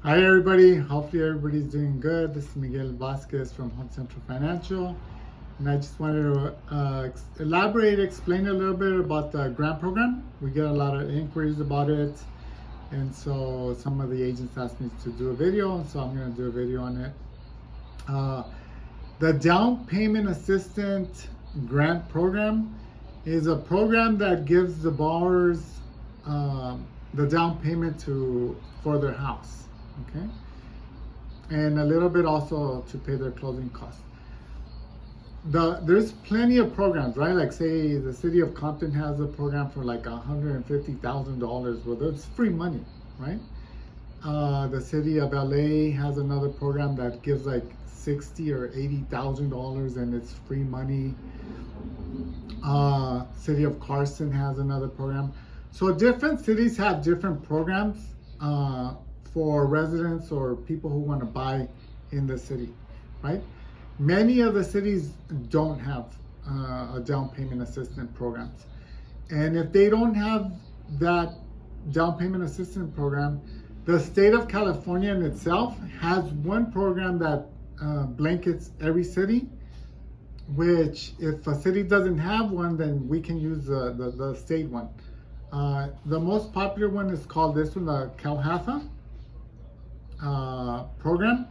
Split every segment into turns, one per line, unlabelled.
Hi everybody, hopefully everybody's doing good. This is Miguel Vasquez from Home Central Financial, and I just wanted to explain a little bit about the grant program. We get a lot of inquiries about it, and so some of the agents asked me to do a video, and so I'm going to do a video on it. The Down Payment Assistant Grant Program is a program that gives the borrowers the down payment for their house. Okay, and a little bit also to pay their closing costs. There's plenty of programs, right? Like say the city of Compton has a program for like $150,000. Well, that's free money, right? The city of LA has another program that gives like $60,000 or $80,000 and it's free money. City of Carson has another program. So different cities have different programs for residents or people who want to buy in the city, right? Many of the cities don't have a down payment assistance programs. And if they don't have that down payment assistance program, the state of California in itself has one program that blankets every city, which if a city doesn't have one, then we can use the state one. The most popular one is called this one, the Cahlfa program,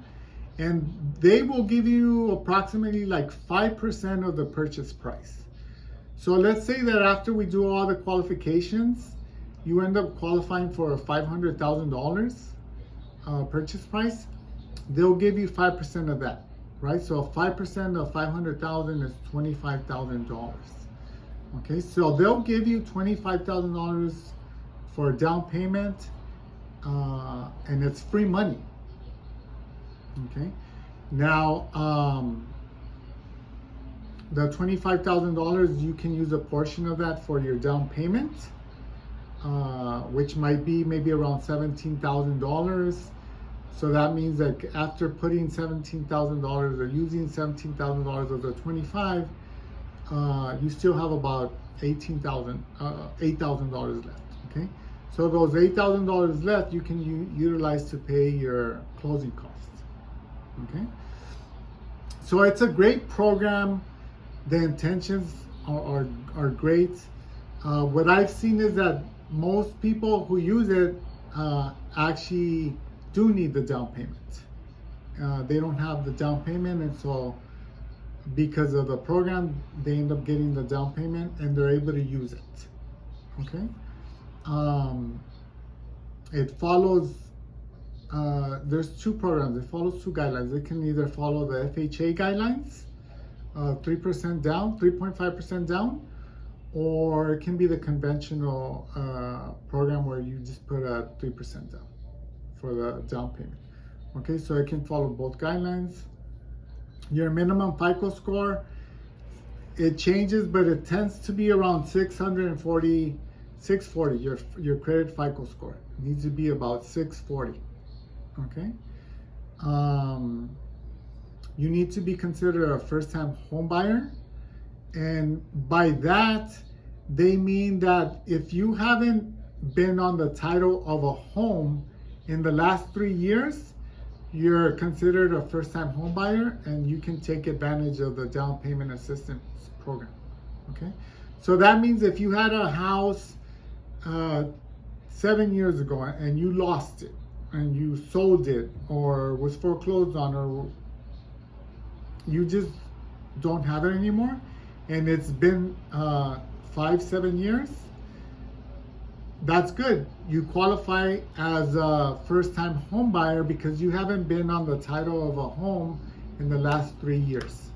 and they will give you approximately like 5% of the purchase price. So let's say that after we do all the qualifications, you end up qualifying for a $500,000 purchase price. They'll give you 5% of that, right? So 5% of 500,000 is $25,000. Okay, so they'll give you $25,000 for a down payment, and it's free money. Okay, now the $25,000, you can use a portion of that for your down payment, which might be maybe around $17,000. So that means that after putting $17,000 or using $17,000 of the 25, you still have about $8,000 left. Okay, so those $8,000 left you can utilize to pay your closing costs. Okay, so it's a great program. The intentions are great. What I've seen is that most people who use it actually do need the down payment. They don't have the down payment, and so because of the program, they end up getting the down payment and they're able to use it. Okay, it follows. There's two programs. It follows two guidelines. It can either follow the FHA guidelines, 3% down, 3.5% down, or it can be the conventional program where you just put a 3% down for the down payment. Okay, so it can follow both guidelines. Your minimum FICO score, it changes, but it tends to be around 640. Your credit FICO score needs to be about 640. Okay, you need to be considered a first-time home buyer, and by that they mean that if you haven't been on the title of a home in the last 3 years, you're considered a first-time home buyer and you can take advantage of the down payment assistance program. Okay, so that means if you had a house 7 years ago and you lost it and you sold it or was foreclosed on, or you just don't have it anymore, and it's been 5-7 years, that's good. You qualify as a first-time home buyer because you haven't been on the title of a home in the last 3 years.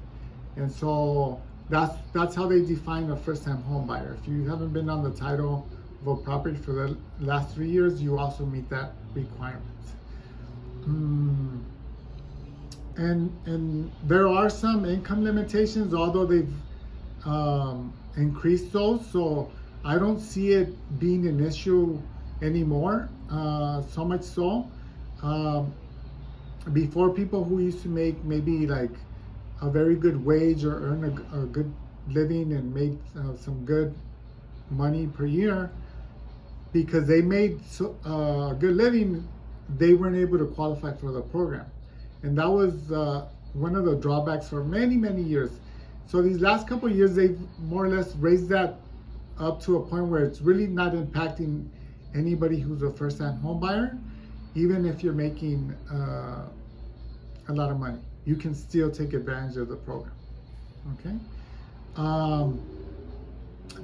And so that's how they define a first-time home buyer. If you haven't been on the title of a property for the last 3 years, you also meet that requirement. And there are some income limitations, although they've increased those. So I don't see it being an issue anymore. So much so, before, people who used to make maybe like a very good wage or earn a good living and made some good money per year, because they made good living, they weren't able to qualify for the program. And that was one of the drawbacks for many, many years. So these last couple of years, they've more or less raised that up to a point where it's really not impacting anybody who's a first-time home buyer. Even if you're making a lot of money, you can still take advantage of the program. Okay.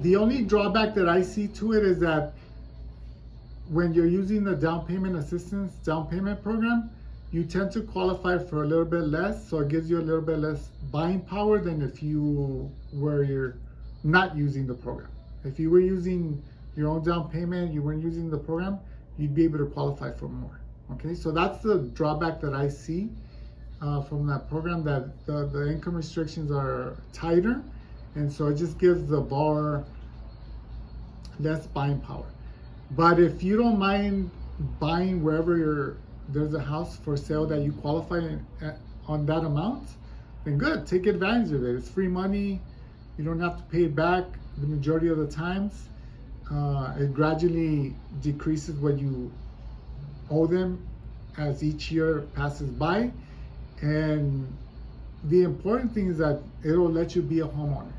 The only drawback that I see to it is that when you're using the down payment assistance down payment program, you tend to qualify for a little bit less, so it gives you a little bit less buying power than if you were not using the program. If you were using your own down payment, you weren't using the program, you'd be able to qualify for more. Okay, so that's the drawback that I see from that program, that the income restrictions are tighter, and so it just gives the borrower less buying power. But if you don't mind buying wherever there's a house for sale that you qualify on that amount, then good, take advantage of it. It's free money. You don't have to pay it back the majority of the times. It gradually decreases what you owe them as each year passes by. And the important thing is that it'll let you be a homeowner.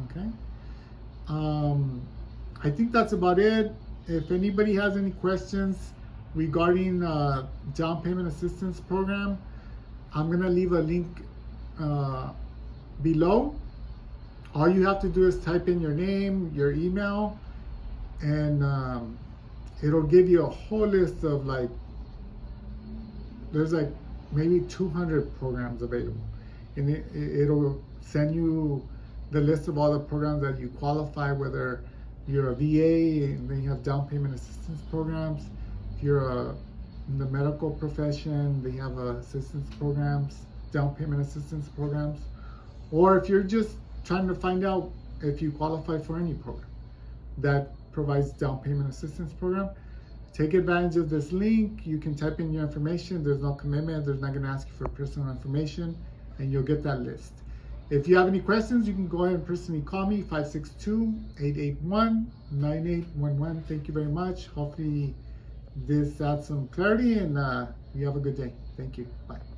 Okay. I think that's about it. If anybody has any questions regarding down payment assistance program, I'm gonna leave a link below. All you have to do is type in your name, your email, and it'll give you a whole list of there's maybe 200 programs available, and it'll send you the list of all the programs that you qualify, whether you're a VA and they have down payment assistance programs. If you're in the medical profession, they have assistance programs, down payment assistance programs. Or if you're just trying to find out if you qualify for any program that provides down payment assistance program, take advantage of this link. You can type in your information. There's no commitment. There's not going to ask you for personal information, and you'll get that list. If you have any questions, you can go ahead and personally call me, 562-881-9811. Thank you very much. Hopefully this adds some clarity, and you have a good day. Thank you. Bye.